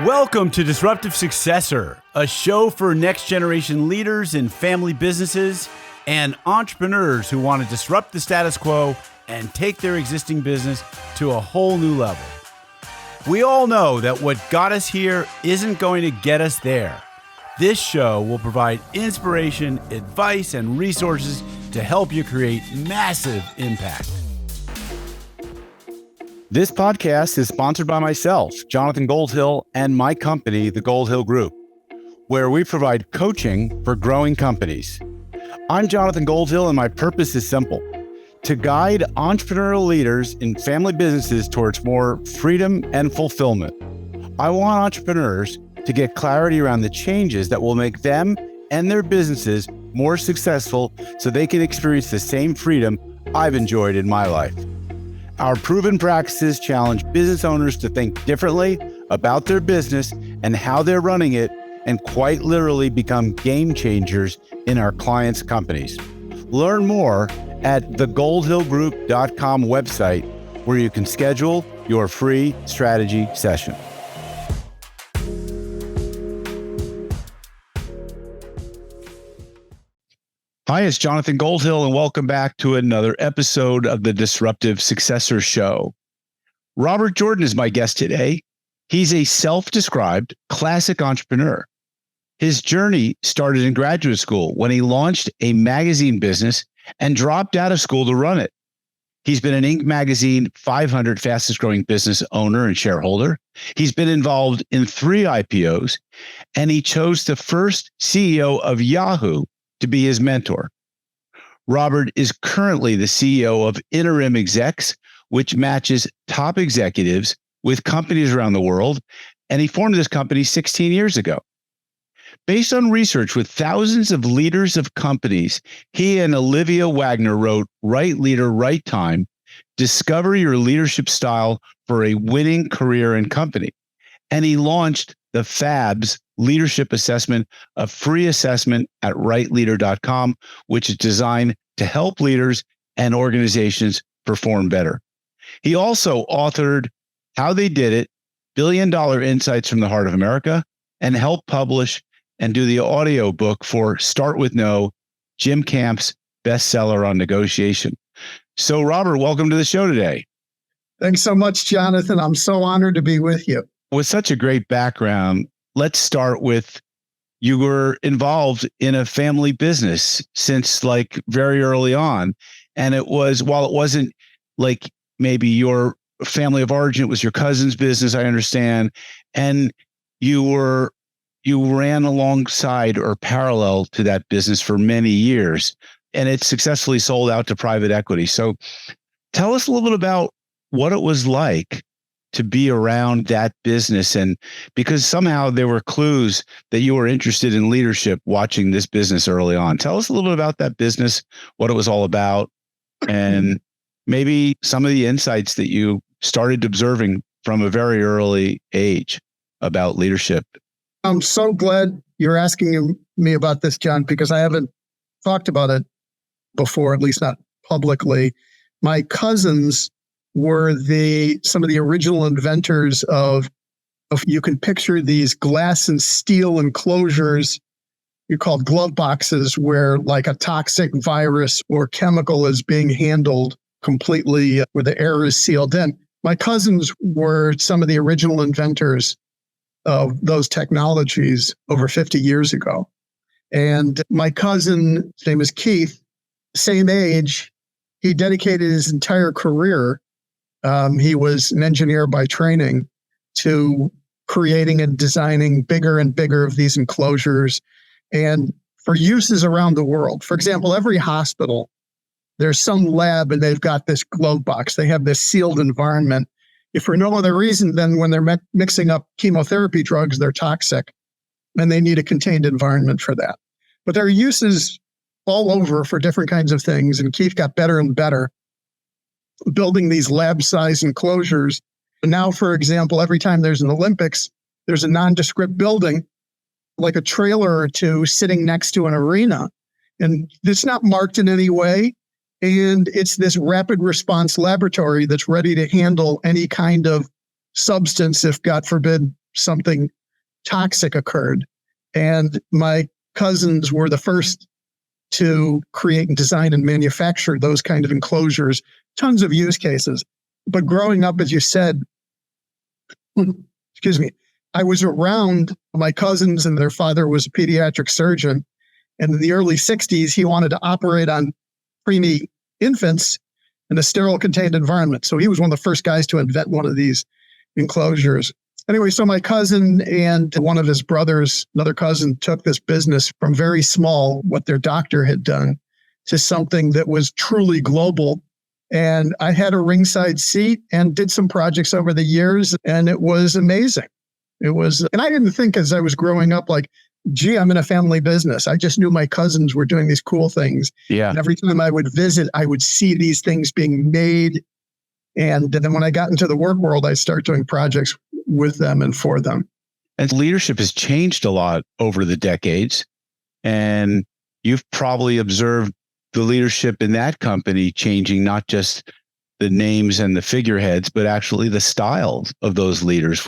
Welcome to Disruptive Successor, a show for next generation leaders in family businesses and entrepreneurs who want to disrupt the status quo and take their existing business to a whole new level. We all know that what got us here isn't going to get us there. This show will provide inspiration, advice, and resources to help you create massive impact. This podcast is sponsored by myself, Jonathan Goldhill, and my company, the Goldhill Group, where we provide coaching for growing companies. I'm Jonathan Goldhill, and my purpose is simple: to guide entrepreneurial leaders in family businesses towards more freedom and fulfillment. I want entrepreneurs to get clarity around the changes that will make them and their businesses more successful so they can experience the same freedom I've enjoyed in my life. Our proven practices challenge business owners to think differently about their business and how they're running it, and quite literally become game changers in our clients' companies. Learn more at thegoldhillgroup.com website, where you can schedule your free strategy session. Hi, it's Jonathan Goldhill, and welcome back to another episode of the Disruptive Successor Show. Robert Jordan is my guest today. He's a self-described classic entrepreneur. His journey started in graduate school when he launched a magazine business and dropped out of school to run it. He's been an Inc. magazine 500 fastest growing business owner and shareholder. He's been involved in 3 IPOs, and he chose the first CEO of Yahoo to be his mentor. Robert is currently the CEO of InterimExecs, which matches top executives with companies around the world, and he formed this company 16 years ago. Based on research with thousands of leaders of companies, he and Olivia Wagner wrote Right Leader, Right Time: Discover Your Leadership Style for a Winning Career and Company. And he launched the FABS Leadership Assessment, a free assessment at rightleader.com, which is designed to help leaders and organizations perform better. He also authored How They Did It, $1 Billion Insights from the Heart of America, and helped publish and do the audio book for Start With No, Jim Camp's bestseller on negotiation. So, Robert, welcome to the show today. Thanks so much, Jonathan. I'm so honored to be with you. With such a great background, let's start with, you were involved in a family business since like very early on. And it was, while it wasn't like maybe your family of origin, it was your cousin's business, I understand. And you ran alongside or parallel to that business for many years, and it successfully sold out to private equity. So tell us a little bit about what it was like to be around that business, and because somehow there were clues that you were interested in leadership watching this business early on. Tell us a little bit about that business, what it was all about, and maybe some of the insights that you started observing from a very early age about leadership. I'm so glad you're asking me about this, John, because I haven't talked about it before, at least not publicly. My cousins were some of the original inventors of you can picture these glass and steel enclosures you called glove boxes, where like a toxic virus or chemical is being handled completely, where the air is sealed in. My cousins were some of the original inventors of those technologies over 50 years ago. And my cousin, his name is Keith, same age, he dedicated his entire career. He was an engineer by training, to creating and designing bigger and bigger of these enclosures, and for uses around the world. For example, every hospital, there's some lab and they've got this glove box. They have this sealed environment. If for no other reason than when they're mixing up chemotherapy drugs, they're toxic, and they need a contained environment for that. But there are uses all over for different kinds of things, and Keith got better and better building these lab-sized enclosures. And now, for example, every time there's an Olympics, there's a nondescript building, like a trailer or two, sitting next to an arena. And it's not marked in any way. And it's this rapid response laboratory that's ready to handle any kind of substance if, God forbid, something toxic occurred. And my cousins were the first to create and design and manufacture those kind of enclosures, tons of use cases. But growing up, as you said, excuse me, I was around my cousins, and their father was a pediatric surgeon. And in the early 60s, he wanted to operate on preemie infants in a sterile contained environment. So he was one of the first guys to invent one of these enclosures. Anyway, so my cousin and one of his brothers, another cousin, took this business from very small, what their doctor had done, to something that was truly global. And I had a ringside seat and did some projects over the years, and it was amazing. And I didn't think as I was growing up, like, gee, I'm in a family business. I just knew my cousins were doing these cool things. Yeah. And every time I would visit, I would see these things being made. And then when I got into the work world, I started doing projects with them and for them. And leadership has changed a lot over the decades. And you've probably observed the leadership in that company changing, not just the names and the figureheads, but actually the styles of those leaders.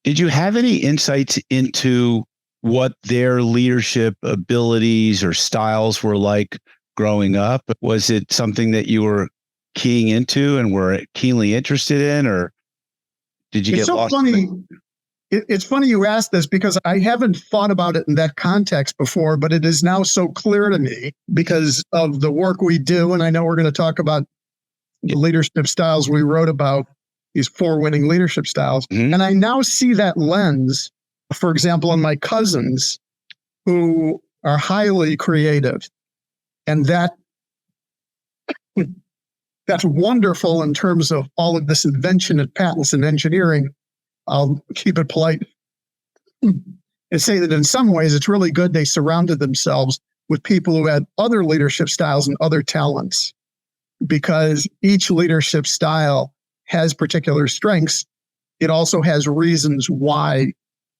Did you have any insights into what their leadership abilities or styles were like growing up? Was it something that you were keying into and were keenly interested in, or did you get lost? It's funny you asked this, because I haven't thought about it in that context before, but it is now so clear to me because of the work we do. And I know we're going to talk about the leadership styles we wrote about, these 4 winning leadership styles. Mm-hmm. And I now see that lens, for example, in my cousins who are highly creative. And that's wonderful in terms of all of this invention and patents and engineering. I'll keep it polite and say that in some ways it's really good they surrounded themselves with people who had other leadership styles and other talents, because each leadership style has particular strengths. It also has reasons why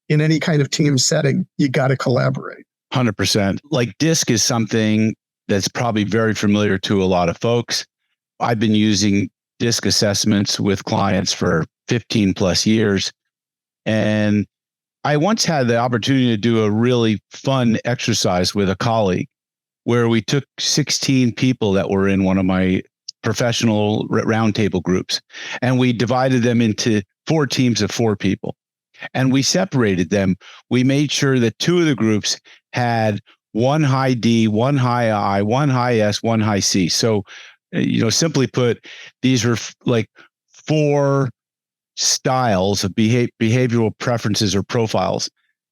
in any kind of team setting, you got to collaborate. 100%. Like DISC is something that's probably very familiar to a lot of folks. I've been using DISC assessments with clients for 15 plus years. And I once had the opportunity to do a really fun exercise with a colleague where we took 16 people that were in one of my professional roundtable groups, and we divided them into 4 teams of 4 people. And we separated them. We made sure that 2 of the groups had 1 high D, 1 high I, 1 high S, 1 high C. So, simply put, these are like 4 styles of behavioral preferences or profiles,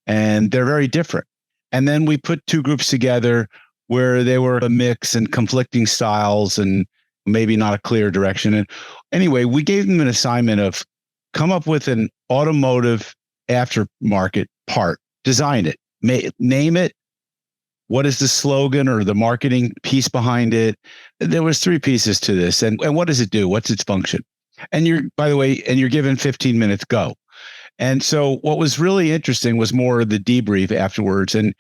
and they're very different. And then we put 2 groups together where they were a mix and conflicting styles and maybe not a clear direction. And anyway, we gave them an assignment of come up with an automotive aftermarket part, design it, name it. What is the slogan or the marketing piece behind it? There was 3 pieces to this. And what does it do? What's its function? And you're given 15 minutes, go. And so what was really interesting was more of the debrief afterwards. And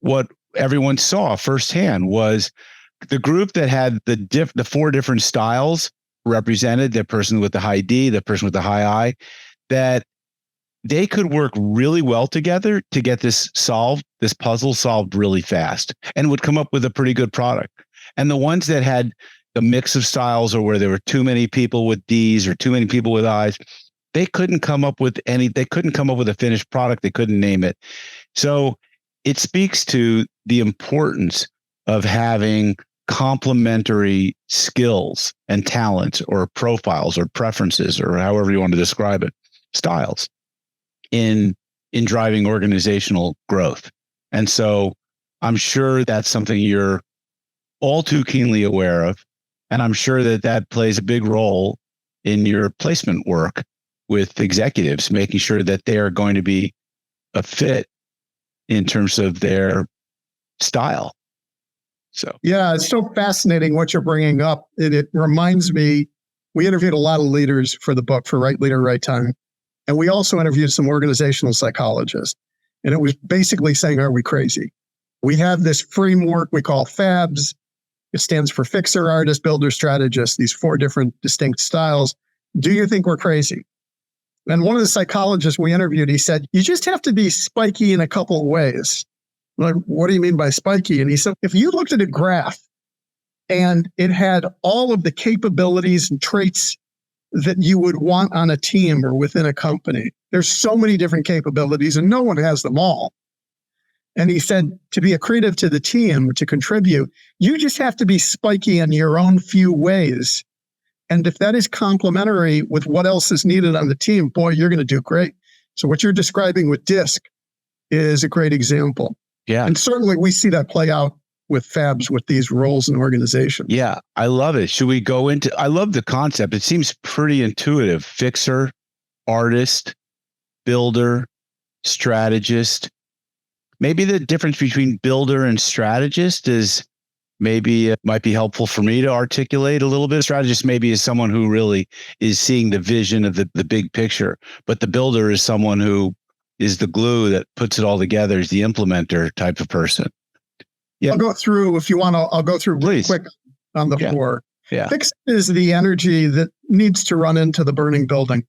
what everyone saw firsthand was the group that had the 4 different styles represented, the person with the high D, the person with the high I, that they could work really well together to get this puzzle solved really fast, and would come up with a pretty good product. And the ones that had the mix of styles, or where there were too many people with Ds or too many people with Is, they couldn't come up with a finished product. They couldn't name it. So it speaks to the importance of having complementary skills and talents or profiles or preferences, or however you want to describe it, styles in driving organizational growth. And so I'm sure that's something you're all too keenly aware of. And I'm sure that plays a big role in your placement work with executives, making sure that they are going to be a fit in terms of their style. So, yeah, it's so fascinating what you're bringing up. It reminds me, we interviewed a lot of leaders for the book, for Right Leader, Right Time. And we also interviewed some organizational psychologists. And it was basically saying, are we crazy? We have this framework we call FABS. It stands for fixer, artist, builder, strategist, these 4 different distinct styles. Do you think we're crazy? And one of the psychologists we interviewed, he said, you just have to be spiky in a couple of ways. Like, what do you mean by spiky? And he said, if you looked at a graph and it had all of the capabilities and traits that you would want on a team or within a company, there's so many different capabilities and no one has them all. And he said, to be accretive to the team, to contribute, you just have to be spiky in your own few ways. And if that is complementary with what else is needed on the team, boy, you're going to do great. So what you're describing with DISC is a great example. Yeah. And certainly we see that play out with Fabs, with these roles in organizations. Yeah, I love it. Should we go into, I love the concept. It seems pretty intuitive. Fixer, artist, builder, strategist. Maybe the difference between builder and strategist is maybe it might be helpful for me to articulate a little bit. Strategist maybe is someone who really is seeing the vision of the big picture, but the builder is someone who is the glue that puts it all together, is the implementer type of person. Yeah. I'll go through, if you want, I'll go through really quick on the four. Yeah. Fix is the energy that needs to run into the burning building.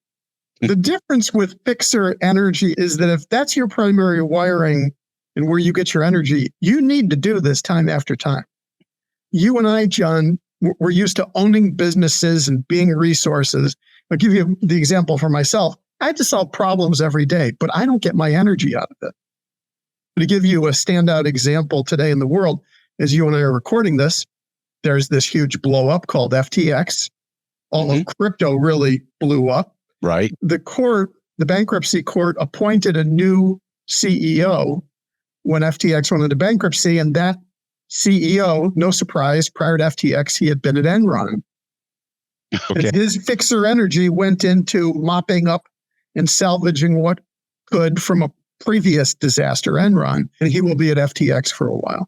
The difference with fixer energy is that if that's your primary wiring and where you get your energy, you need to do this time after time. You and I, John, we're used to owning businesses and being resources. I'll give you the example for myself. I have to solve problems every day, but I don't get my energy out of it. To give you a standout example today in the world, as you and I are recording this, there's this huge blow up called FTX. All of crypto really blew up. Right. The bankruptcy court appointed a new CEO when FTX went into bankruptcy, and that CEO, no surprise, prior to FTX, he had been at Enron. Okay. His fixer energy went into mopping up and salvaging what could from a previous disaster, Enron, and he will be at FTX for a while.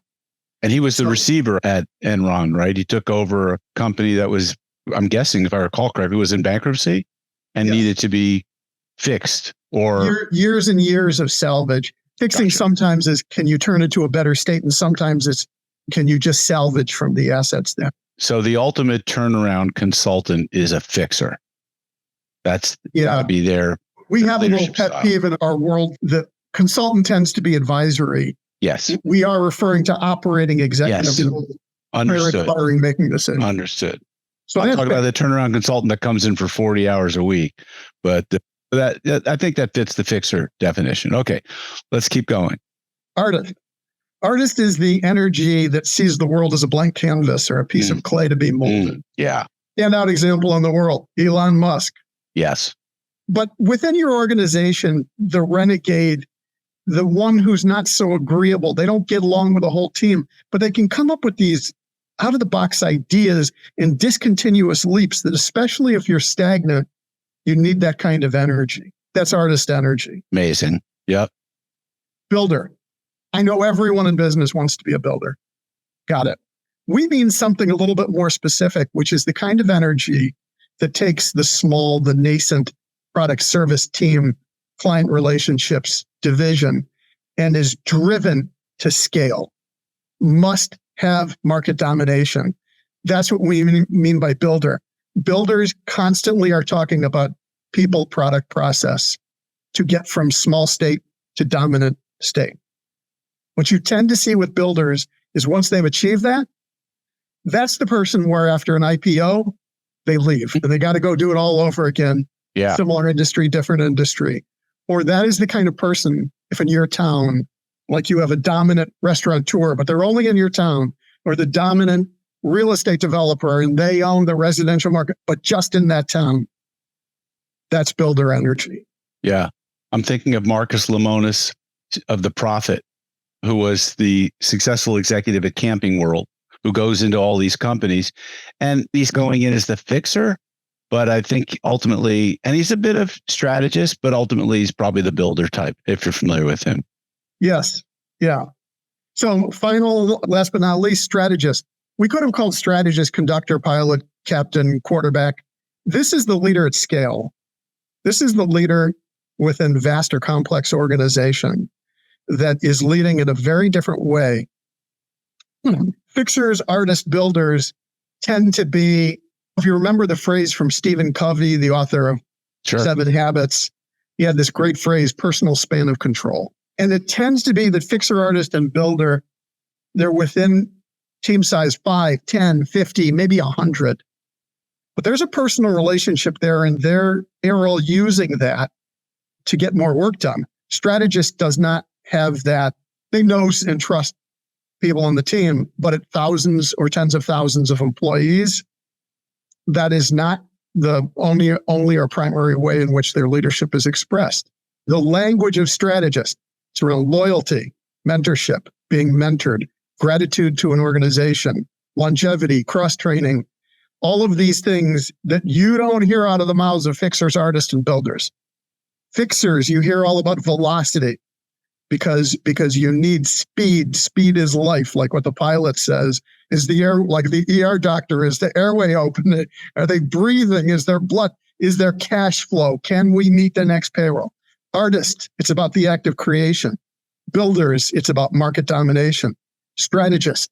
And he was the receiver at Enron, right? He took over a company that was, I'm guessing, if I recall correctly, was in bankruptcy and needed to be fixed, or years and years of salvage. Fixing sometimes is, can you turn it to a better state? And sometimes it's, can you just salvage from the assets there? So the ultimate turnaround consultant is a fixer. That's gotta be there. We have a little pet peeve in our world that consultant tends to be advisory. Yes. We are referring to operating executives. Yes. Understood. Making decisions. Understood. So I'm talking about the turnaround consultant that comes in for 40 hours a week, but that I think that fits the fixer definition. Okay, let's keep going. Artist is the energy that sees the world as a blank canvas or a piece of clay to be molded. Yeah. Standout example in the world, Elon Musk. Yes. But within your organization, the renegade, the one who's not so agreeable, they don't get along with the whole team, but they can come up with these out-of-the-box ideas and discontinuous leaps that, especially if you're stagnant, you need that kind of energy. That's artist energy. Amazing. Yep. Builder. I know everyone in business wants to be a builder. Got it. We mean something a little bit more specific, which is the kind of energy that takes the small, the nascent product service team, client relationships, division, and is driven to scale. Must have market domination. That's what we mean by builder. Builders constantly are talking about people, product, process to get from small state to dominant state. What you tend to see with builders is once they've achieved that, that's the person where after an IPO, they leave and they got to go do it all over again. Yeah. Similar industry, different industry. Or that is the kind of person, if in your town, like you have a dominant restaurateur, but they're only in your town, or the dominant real estate developer and they own the residential market, but just in that town. That's builder energy. Yeah. I'm thinking of Marcus Lemonis of The Prophet, who was the successful executive at Camping World, who goes into all these companies, and he's going in as the fixer. But I think ultimately, and he's a bit of strategist, but ultimately he's probably the builder type, if you're familiar with him. Yes. Yeah. So final, last but not least, strategist. We could have called strategist, conductor, pilot, captain, quarterback. This is the leader at scale. This is the leader within vast or complex organization that is leading in a very different way. Fixers, artists, builders tend to be, if you remember the phrase from Stephen Covey, the author of 7 Habits, he had this great phrase, personal span of control. And it tends to be that fixer, artist, and builder, they're within team size 5, 10, 50, maybe 100. But there's a personal relationship there, and they're all using that to get more work done. Strategist does not have that. They know and trust people on the team, but at thousands or tens of thousands of employees, that is not the only or primary way in which their leadership is expressed. The language of strategist, it's around loyalty, mentorship, being mentored, gratitude to an organization, longevity, cross-training, all of these things that you don't hear out of the mouths of fixers, artists, and builders. Fixers, you hear all about velocity because you need speed. Speed is life, like what the pilot says. Is the air, like the ER doctor, is the airway open? Are they breathing? Is there blood? Is there cash flow? Can we meet the next payroll? Artists, it's about the act of creation. Builders, it's about market domination. Strategist,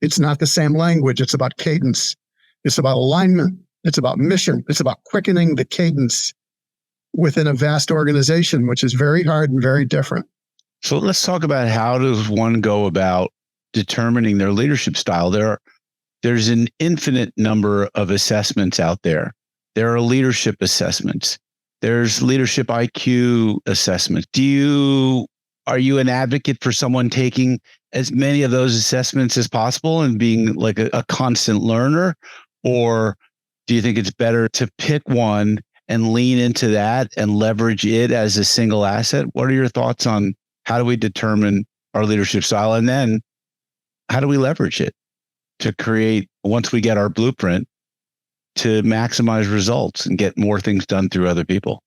it's not the same language. It's about cadence. It's about alignment. It's about mission. It's about quickening the cadence within a vast organization, which is very hard and very different. So let's talk about how does one go about determining their leadership style. There's an infinite number of assessments out there. There are leadership assessments. There's leadership IQ assessments. Are you an advocate for someone taking as many of those assessments as possible and being like a constant learner? Or do you think it's better to pick one and lean into that and leverage it as a single asset? What are your thoughts on how do we determine our leadership style? And then how do we leverage it to create, once we get our blueprint, to maximize results and get more things done through other people?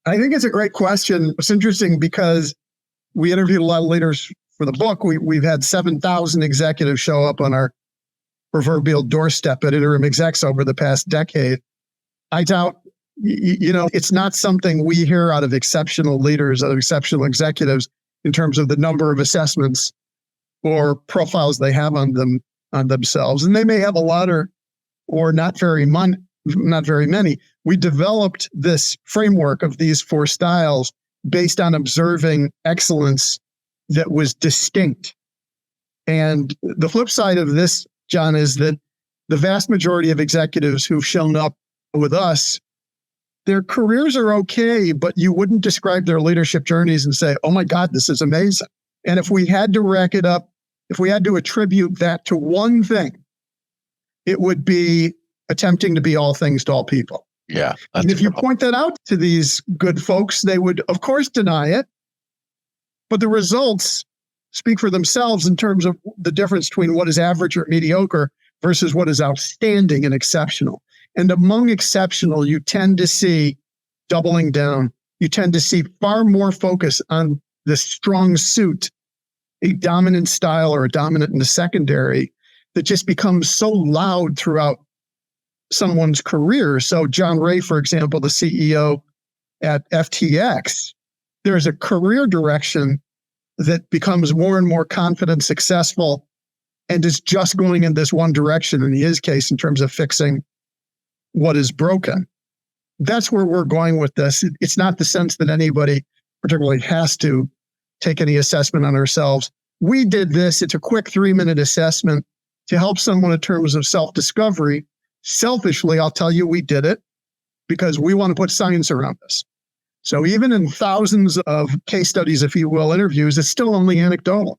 I think it's a great question. It's interesting because we interviewed a lot of leaders for the book. We've had 7,000 executives show up on our proverbial doorstep at InterimExecs over the past decade. I doubt, it's not something we hear out of exceptional leaders, out of exceptional executives in terms of the number of assessments or profiles they have on themselves. And they may have a lot or not very many. We developed this framework of these 4 styles based on observing excellence that was distinct. And the flip side of this, John, is that the vast majority of executives who've shown up with us, their careers are okay, but you wouldn't describe their leadership journeys and say, oh my God, this is amazing. And if we had to rack it up, if we had to attribute that to one thing, it would be attempting to be all things to all people. Yeah. And if you point that out to these good folks, they would, of course, deny it. But the results speak for themselves in terms of the difference between what is average or mediocre versus what is outstanding and exceptional. And among exceptional, you tend to see doubling down. You tend to see far more focus on the strong suit, a dominant style or a dominant in the secondary that just becomes so loud throughout someone's career. So John Ray, for example, the CEO at FTX, there's a career direction that becomes more and more confident, successful, and is just going in this one direction in his case in terms of fixing what is broken. That's where we're going with this. It's not the sense that anybody particularly has to take any assessment on ourselves. We did this. It's a quick 3-minute assessment to help someone in terms of self-discovery. Selfishly, I'll tell you, we did it because we want to put science around this. So even in thousands of case studies, if you will, interviews, it's still only anecdotal.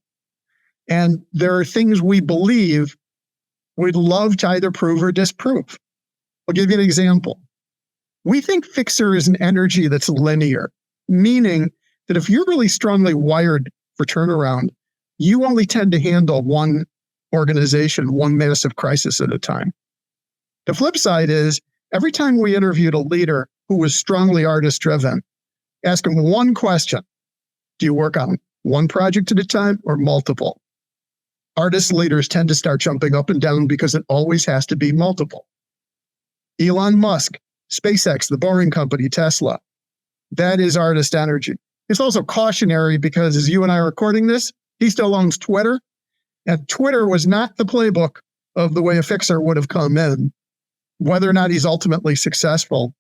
And there are things we believe we'd love to either prove or disprove. I'll give you an example. We think fixer is an energy that's linear, meaning that if you're really strongly wired for turnaround, you only tend to handle one organization, one massive crisis at a time. The flip side is every time we interviewed a leader who was strongly artist-driven, ask them one question. Do you work on one project at a time or multiple? Artist leaders tend to start jumping up and down because it always has to be multiple. Elon Musk, SpaceX, the Boring Company, Tesla, that is artist energy. It's also cautionary because as you and I are recording this, he still owns Twitter. And Twitter was not the playbook of the way a fixer would have come in. Whether or not he's ultimately successful,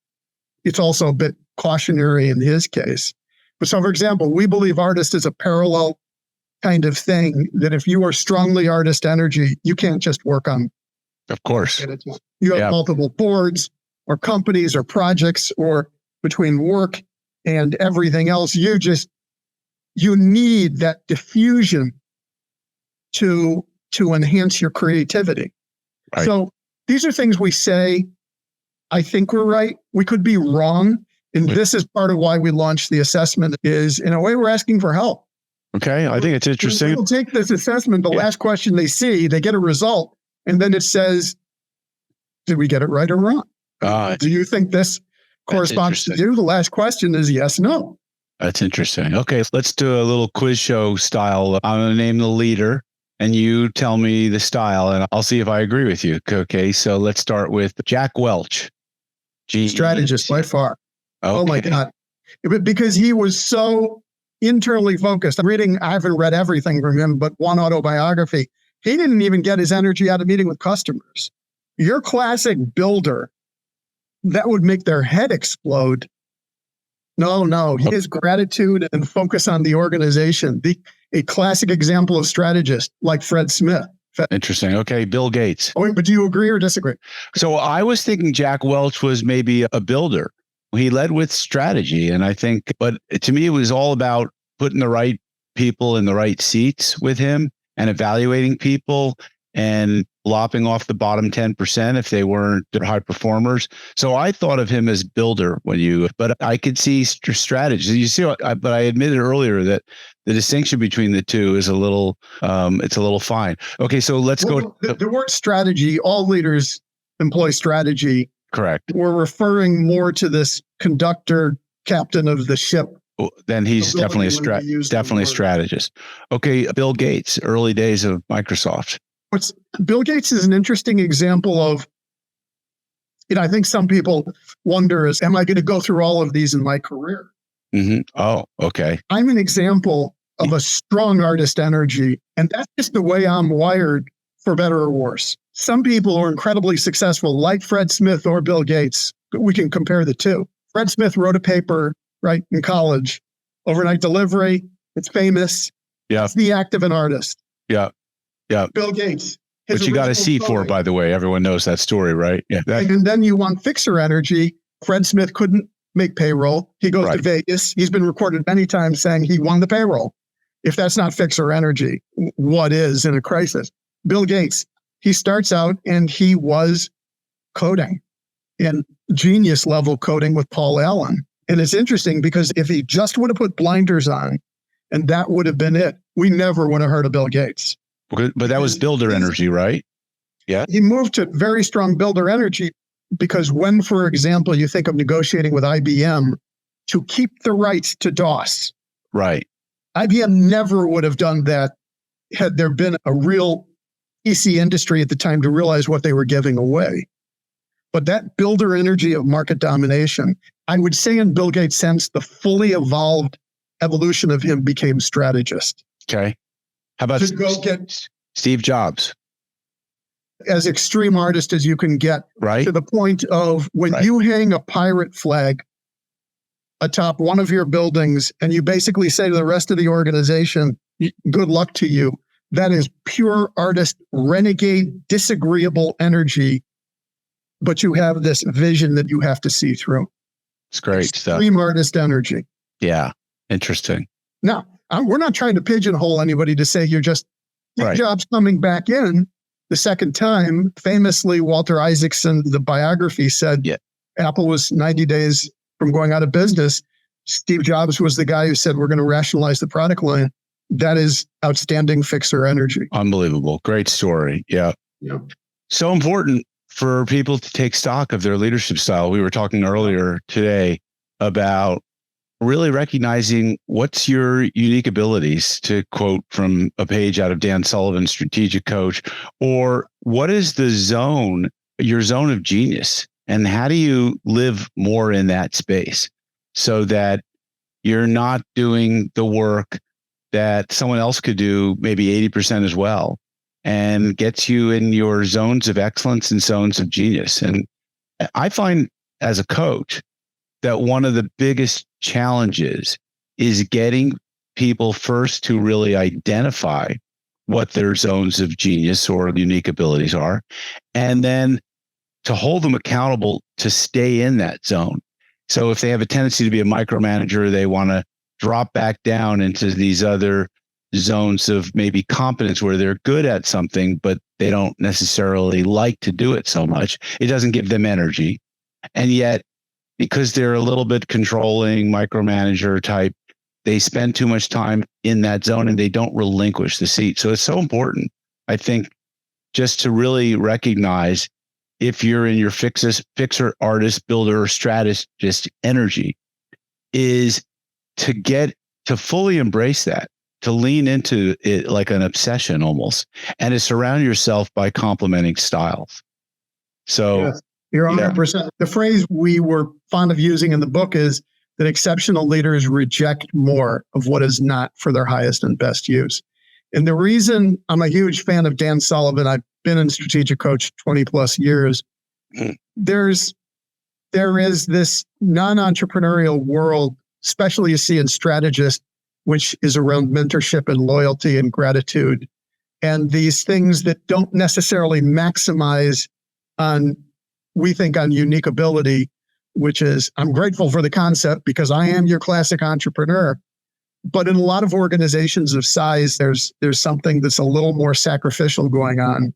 it's also a bit cautionary in his case. But so, for example, we believe artist is a parallel kind of thing, that if you are strongly artist energy, you can't just work on. Of course. You have multiple boards or companies or projects, or between work and everything else, you need that diffusion to enhance your creativity. Right. So these are things we say, I think we're right. We could be wrong. And this is part of why we launched the assessment, is in a way we're asking for help. Okay. I think it's interesting. People take this assessment, the last question they see, they get a result, and then it says, did we get it right or wrong? Do you think this corresponds to you? The last question is yes, no. That's interesting. Okay, let's do a little quiz show style. I'm going to name the leader, and you tell me the style, and I'll see if I agree with you. Okay, so let's start with Jack Welch. Strategist by far. Okay. Oh my God. Because he was so internally focused. I haven't read everything from him, but one autobiography. He didn't even get his energy out of meeting with customers. Your classic builder, that would make their head explode. No. His gratitude and focus on the organization. A classic example of strategist, like Fred Smith. Interesting. Okay, Bill Gates. Oh, but do you agree or disagree? So I was thinking Jack Welch was maybe a builder. He led with strategy, and I think, but to me, it was all about putting the right people in the right seats with him and evaluating people and lopping off the bottom 10% if they weren't high performers. So I thought of him as builder but I could see strategy. You see, but I admitted earlier that the distinction between the two is it's a little fine. Okay, so let's go. The word strategy, all leaders employ strategy. Correct. We're referring more to this conductor, captain of the ship. Then he's definitely a strategist. Okay, Bill Gates, early days of Microsoft. Bill Gates is an interesting example of, I think some people wonder am I going to go through all of these in my career? Mm-hmm. Oh, okay. I'm an example of a strong artist energy, and that's just the way I'm wired, for better or worse. Some people are incredibly successful, like Fred Smith or Bill Gates. We can compare the two. Fred Smith wrote a paper, right, in college, overnight delivery. It's famous. Yeah. It's the act of an artist. Yeah. Yeah. Bill Gates. Which you got a C for, by the way. Everyone knows that story, right? Yeah. And then you want fixer energy. Fred Smith couldn't make payroll. He goes to Vegas. He's been recorded many times saying he won the payroll. If that's not fixer energy, what is in a crisis? Bill Gates, he starts out and he was coding, and genius level coding with Paul Allen. And it's interesting because if he just would have put blinders on and that would have been it, we never would have heard of Bill Gates. But that was builder energy, right? Yeah. He moved to very strong builder energy because when, for example, you think of negotiating with IBM to keep the rights to DOS. Right. IBM never would have done that had there been a real PC industry at the time to realize what they were giving away. But that builder energy of market domination, I would say in Bill Gates' sense, the fully evolved evolution of him became strategist. Okay. How about Steve Jobs? As extreme artist as you can get, right? To the point of when you hang a pirate flag atop one of your buildings and you basically say to the rest of the organization, good luck to you. That is pure artist, renegade, disagreeable energy. But you have this vision that you have to see through. It's great stuff. Extreme artist energy. Yeah. Interesting. Now, we're not trying to pigeonhole anybody to say you're just Steve Jobs coming back in the second time. Famously, Walter Isaacson, the biography said Apple was 90 days from going out of business. Steve Jobs was the guy who said, we're going to rationalize the product line. That is outstanding fixer energy. Unbelievable. Great story. Yeah. So important for people to take stock of their leadership style. We were talking earlier today about really recognizing what's your unique abilities, to quote from a page out of Dan Sullivan's Strategic Coach, or what is your zone of genius, and how do you live more in that space so that you're not doing the work that someone else could do maybe 80% as well, and gets you in your zones of excellence and zones of genius. And I find as a coach, that one of the biggest challenges is getting people first to really identify what their zones of genius or unique abilities are, and then to hold them accountable to stay in that zone. So if they have a tendency to be a micromanager, they want to drop back down into these other zones of maybe competence where they're good at something, but they don't necessarily like to do it so much. It doesn't give them energy. And yet, because they're a little bit controlling, micromanager type, they spend too much time in that zone and they don't relinquish the seat. So it's so important, I think, just to really recognize if you're in your fixer, artist, builder, or strategist energy, is to get to fully embrace that, to lean into it like an obsession almost, and to surround yourself by complementing styles. So yes, you're 100%. The phrase we were fond of using in the book is that exceptional leaders reject more of what is not for their highest and best use. And the reason I'm a huge fan of Dan Sullivan, I've been in strategic coach 20 plus years. There is this non-entrepreneurial world, especially you see in Strategist, which is around mentorship and loyalty and gratitude. And these things that don't necessarily maximize we think on unique ability, which is, I'm grateful for the concept because I am your classic entrepreneur. But in a lot of organizations of size, there's something that's a little more sacrificial going on.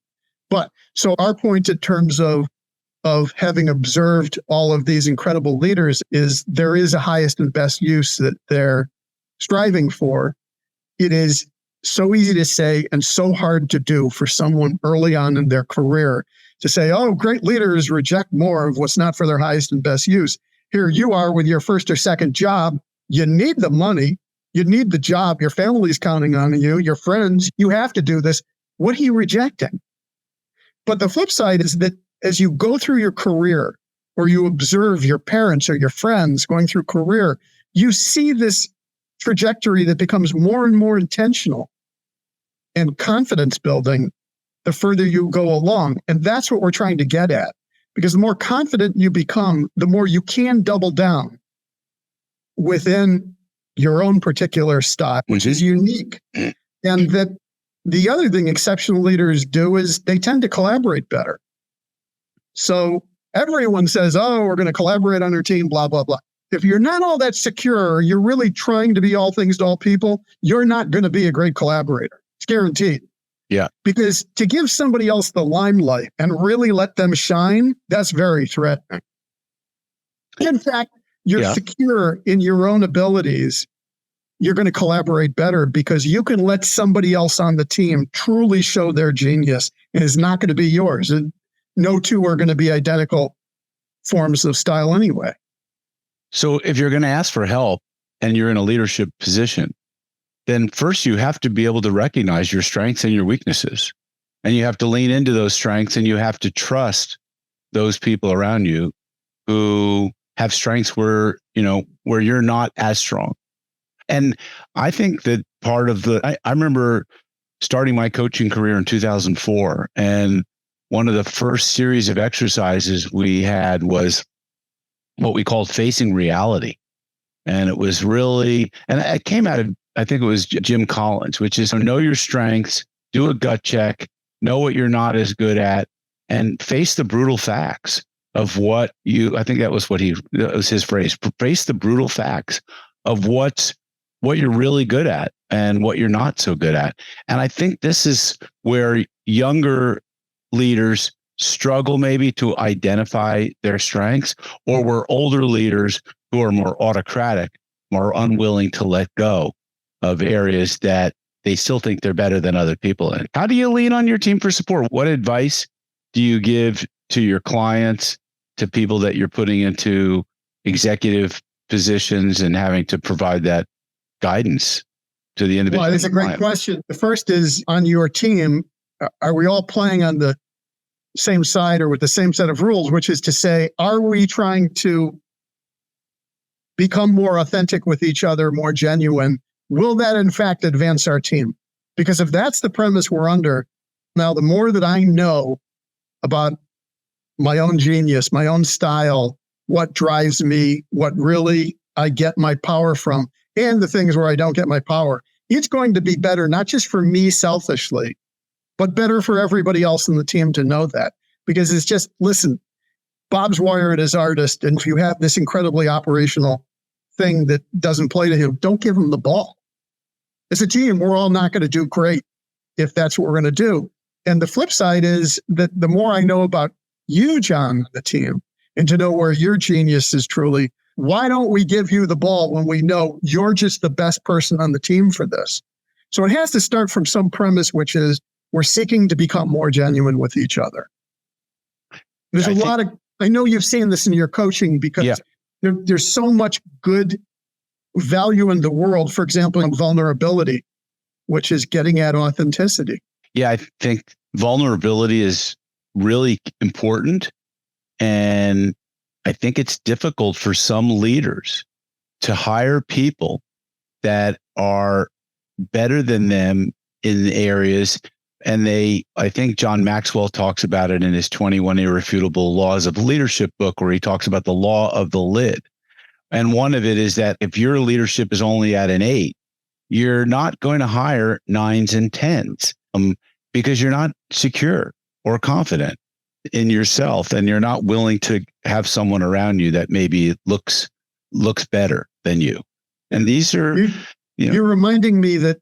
But so our point in terms of having observed all of these incredible leaders is there is a highest and best use that they're striving for. It is so easy to say and so hard to do for someone early on in their career to say, oh, great leaders reject more of what's not for their highest and best use. Here you are with your first or second job. You need the money. You need the job. Your family's counting on you. Your friends, you have to do this. What are you rejecting? But the flip side is that as you go through your career or you observe your parents or your friends going through career, you see this trajectory that becomes more and more intentional and confidence building the further you go along. And that's what we're trying to get at. Because the more confident you become, the more you can double down within your own particular style, which is unique. And that the other thing exceptional leaders do is they tend to collaborate better. So everyone says, oh, we're going to collaborate on our team, blah, blah, blah. If you're not all that secure, you're really trying to be all things to all people, you're not going to be a great collaborator. It's guaranteed. Yeah. Because to give somebody else the limelight and really let them shine, that's very threatening. In fact, you're secure in your own abilities. You're going to collaborate better because you can let somebody else on the team truly show their genius, and it's not going to be yours. And no two are going to be identical forms of style anyway. So if you're going to ask for help and you're in a leadership position, then first you have to be able to recognize your strengths and your weaknesses. And you have to lean into those strengths, and you have to trust those people around you who have strengths where you're not as strong. And I think that part of I remember starting my coaching career in 2004, and one of the first series of exercises we had was what we called facing reality. And it was really, and it came out of, I think it was Jim Collins, which is know your strengths, do a gut check, know what you're not as good at, and face the brutal facts of what I think that was his phrase, face the brutal facts of what you're really good at and what you're not so good at. And I think this is where younger leaders struggle maybe to identify their strengths, or where older leaders who are more autocratic, more unwilling to let go of areas that they still think they're better than other people in. How do you lean on your team for support? What advice do you give to your clients, to people that you're putting into executive positions and having to provide that guidance to the individual? Well, that's a great question. The first is, on your team, are we all playing on the same side or with the same set of rules, which is to say, are we trying to become more authentic with each other, more genuine? Will that in fact advance our team? Because if that's the premise we're under, now the more that I know about my own genius, my own style, what drives me, what really I get my power from, and the things where I don't get my power. It's going to be better, not just for me selfishly, but better for everybody else in the team to know that. Because it's just, listen, Bob's wired as artist, and if you have this incredibly operational thing that doesn't play to him, don't give him the ball. As a team, we're all not going to do great if that's what we're going to do. And the flip side is that the more I know about you, John, the team, and to know where your genius is truly, why don't we give you the ball when we know you're just the best person on the team for this? So it has to start from some premise, which is we're seeking to become more genuine with each other. There's I know you've seen this in your coaching because there's so much good value in the world, for example, in vulnerability, which is getting at authenticity. Yeah, I think vulnerability is really important. And I think it's difficult for some leaders to hire people that are better than them in areas. And I think John Maxwell talks about it in his 21 Irrefutable Laws of Leadership book, where he talks about the law of the lid. And one of it is that if your leadership is only at an 8, you're not going to hire 9s and 10s because you're not secure or confident in yourself, and you're not willing to have someone around you that maybe looks better than you. And these are, you're reminding me that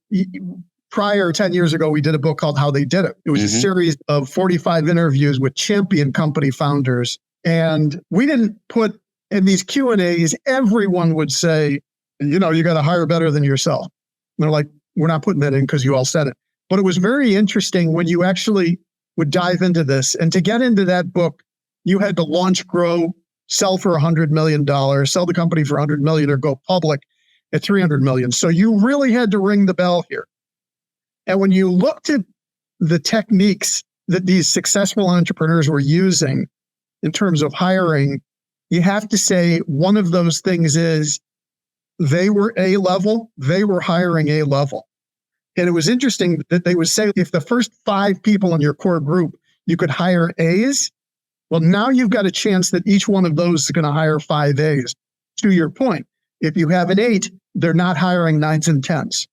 prior 10 years ago, we did a book called How They Did It. It was a series of 45 interviews with champion company founders. And we didn't put in these Q&As, everyone would say, you got to hire better than yourself. And they're like, we're not putting that in because you all said it. But it was very interesting when you actually would dive into this. And to get into that book, you had to launch, grow, sell for $100 million, sell the company for $100 million, or go public at $300 million. So you really had to ring the bell here. And when you looked at the techniques that these successful entrepreneurs were using in terms of hiring, you have to say one of those things is they were A-level, they were hiring A-level. And it was interesting that they would say if the first 5 people in your core group, you could hire A's, well, now you've got a chance that each one of those is going to hire 5 A's. To your point, if you have an 8, they're not hiring 9s and 10s.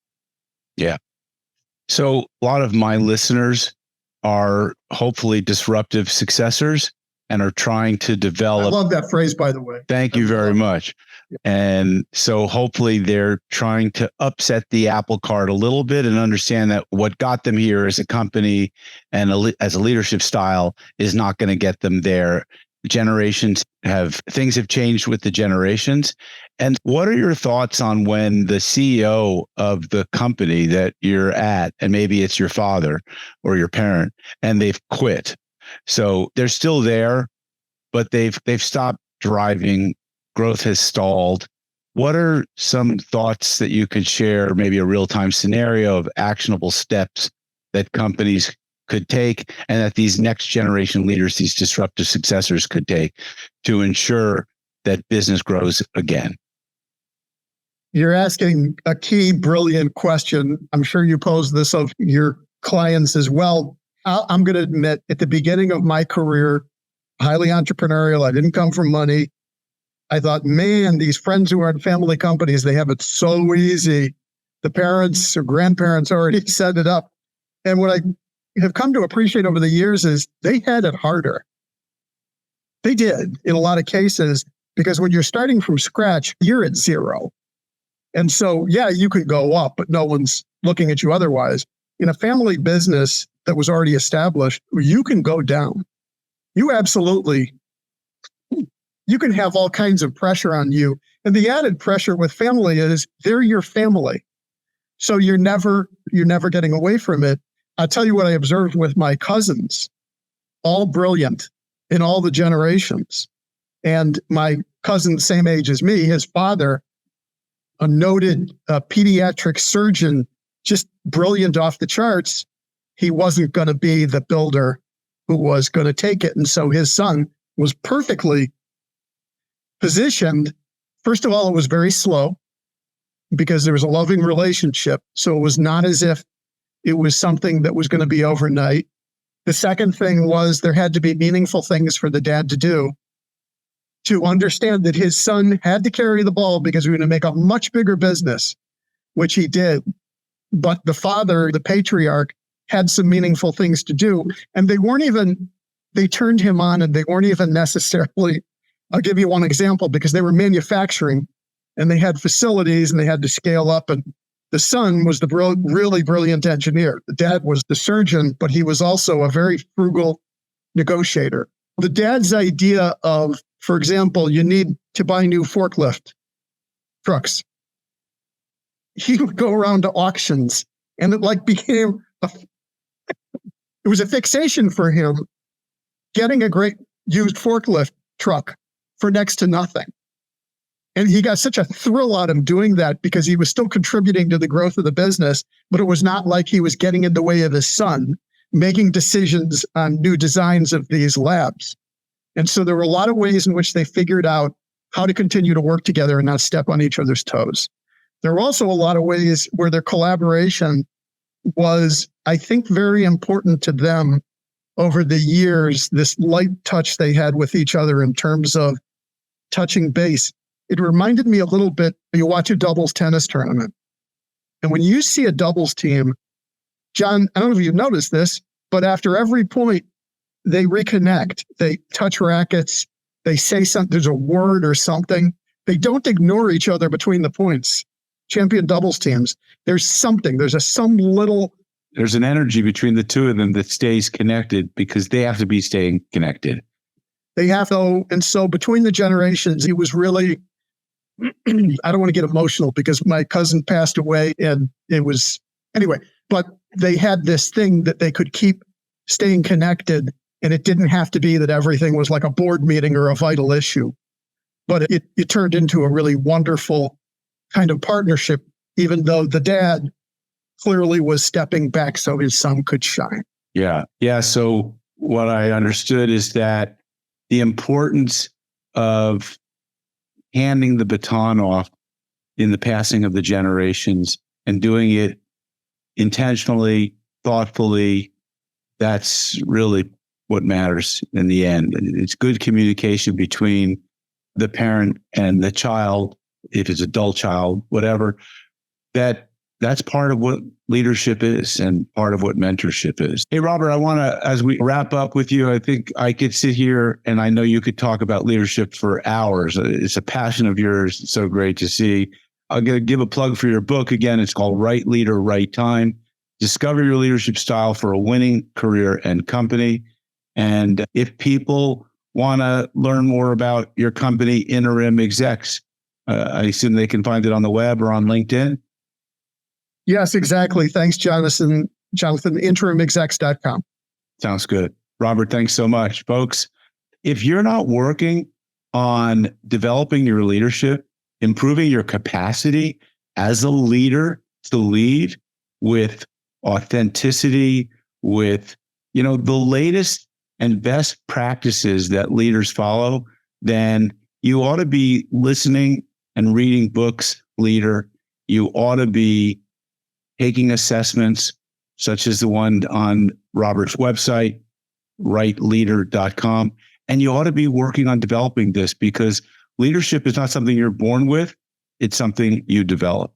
Yeah. So a lot of my listeners are hopefully disruptive successors and are trying to develop. I love that phrase, by the way. Thank you very much. And so hopefully they're trying to upset the apple cart a little bit and understand that what got them here as a company and as a leadership style is not going to get them there. Things have changed with the generations. And what are your thoughts on when the CEO of the company that you're at, and maybe it's your father or your parent, and they've quit? So they're still there, but they've stopped driving. Growth has stalled. What are some thoughts that you could share, maybe a real-time scenario of actionable steps that companies could take and that these next generation leaders, these disruptive successors could take to ensure that business grows again? You're asking a key, brilliant question. I'm sure you pose this of your clients as well. I'm going to admit, at the beginning of my career, highly entrepreneurial, I didn't come from money. I thought, man, these friends who are in family companies, they have it so easy. The parents or grandparents already set it up. And what I have come to appreciate over the years is they had it harder. They did in a lot of cases, because when you're starting from scratch, you're at 0. And so, yeah, you could go up, but no one's looking at you otherwise. In a family business that was already established, you can go down. You can have all kinds of pressure on you. And the added pressure with family is they're your family. So you're never getting away from it. I'll tell you what I observed with my cousins, all brilliant in all the generations. And my cousin, same age as me, his father, a noted pediatric surgeon, just brilliant off the charts. He wasn't going to be the builder who was going to take it. And so his son was perfectly positioned. First of all, it was very slow because there was a loving relationship. So it was not as if it was something that was going to be overnight. The second thing was there had to be meaningful things for the dad to do. to understand that his son had to carry the ball because we were going to make a much bigger business, which he did. But the father, the patriarch, had some meaningful things to do. And they turned him on, and they weren't even necessarily, I'll give you one example, because they were manufacturing and they had facilities and they had to scale up. And the son was the really brilliant engineer. The dad was the surgeon, but he was also a very frugal negotiator. The dad's idea of, for example, you need to buy new forklift trucks. He would go around to auctions, and it was a fixation for him getting a great used forklift truck for next to nothing. And he got such a thrill out of doing that because he was still contributing to the growth of the business, but it was not like he was getting in the way of his son making decisions on new designs of these labs. And so there were a lot of ways in which they figured out how to continue to work together and not step on each other's toes. There were also a lot of ways where their collaboration was, I think, very important to them over the years, this light touch they had with each other in terms of touching base. It reminded me a little bit, you watch a doubles tennis tournament. And when you see a doubles team, John, I don't know if you've noticed this, but after every point, they reconnect. They touch rackets. They say something, there's a word or something. They don't ignore each other between the points. Champion doubles teams, there's something, there's an energy between the two of them that stays connected because they have to be staying connected. They have to, and so between the generations, he was really, I don't want to get emotional because my cousin passed away and it was, anyway, but they had this thing that they could keep staying connected, and it didn't have to be that everything was like a board meeting or a vital issue, but it turned into a really wonderful kind of partnership, even though the dad clearly was stepping back so his son could shine. Yeah. So what I understood is that the importance of handing the baton off in the passing of the generations and doing it intentionally, thoughtfully, that's really what matters in the end. It's good communication between the parent and the child, if it's adult child, whatever, that's part of what leadership is and part of what mentorship is. Hey, Robert, I want to, as we wrap up with you, I think I could sit here and I know you could talk about leadership for hours. It's a passion of yours. It's so great to see. I'm going to give a plug for your book. Again, it's called Right Leader, Right Time. Discover your leadership style for a winning career and company. And if people want to learn more about your company, InterimExecs, I assume they can find it on the web or on LinkedIn. Yes, exactly. Thanks, Jonathan. InterimExecs.com. Sounds good. Robert, thanks so much. Folks, if you're not working on developing your leadership, improving your capacity as a leader to lead with authenticity, with, the latest and best practices that leaders follow, then you ought to be listening and reading books, leader. You ought to be taking assessments such as the one on Robert's website, rightleader.com. And you ought to be working on developing this because leadership is not something you're born with. It's something you develop.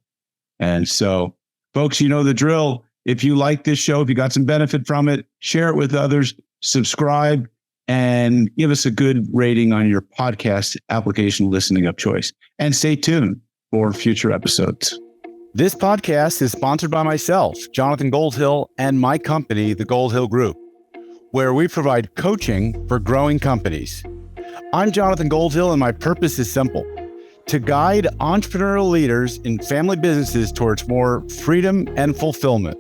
And so, folks, you know the drill. If you like this show, if you got some benefit from it, share it with others, subscribe, and give us a good rating on your podcast application listening of choice. And stay tuned for future episodes. This podcast is sponsored by myself, Jonathan Goldhill, and my company, the Goldhill Group, where we provide coaching for growing companies. I'm Jonathan Goldhill, and my purpose is simple: to guide entrepreneurial leaders in family businesses towards more freedom and fulfillment.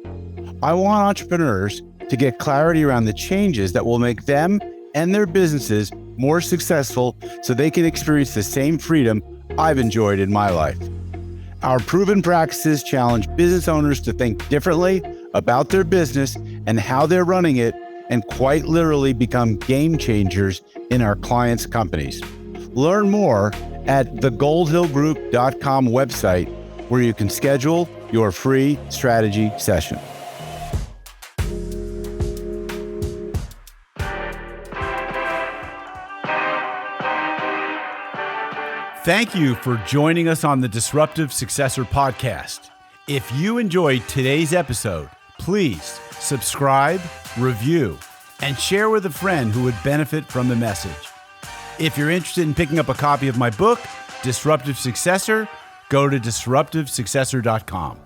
I want entrepreneurs to get clarity around the changes that will make them and their businesses more successful so they can experience the same freedom I've enjoyed in my life. Our proven practices challenge business owners to think differently about their business and how they're running it, and quite literally become game changers in our clients' companies. Learn more at thegoldhillgroup.com website, where you can schedule your free strategy session. Thank you for joining us on the Disruptive Successor podcast. If you enjoyed today's episode, please subscribe, review, and share with a friend who would benefit from the message. If you're interested in picking up a copy of my book, Disruptive Successor, go to disruptivesuccessor.com.